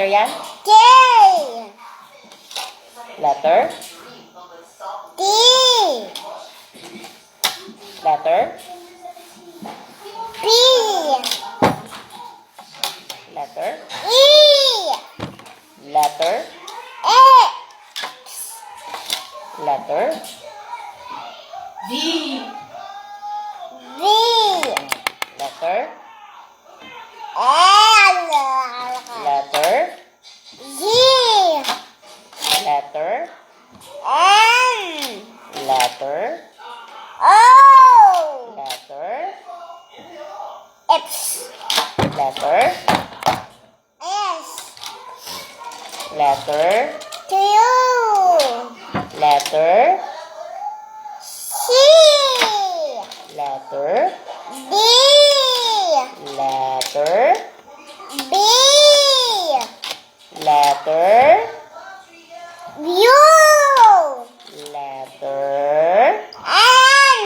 letter yan? J. Letter? D. Letter? B. Letter? E. Letter? X. Letter? V. V. Letter? L. Letter? Z. Letter? N. Letter? O. Letter? X. Letter? S. Letter? Q. Letter? C. Letter? D. Letter? B. Letter? U. Letter? N.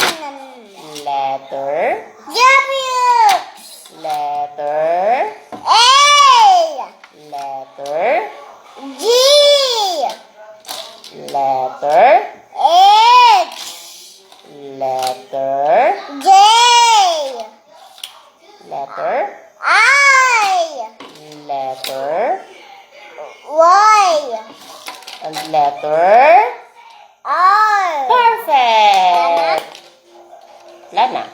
Letter? W. Letter? A. Letter? G. Letter? H. Letter? J. Letter? I. Letter? Y. And letter? R. Perfect! Wala na.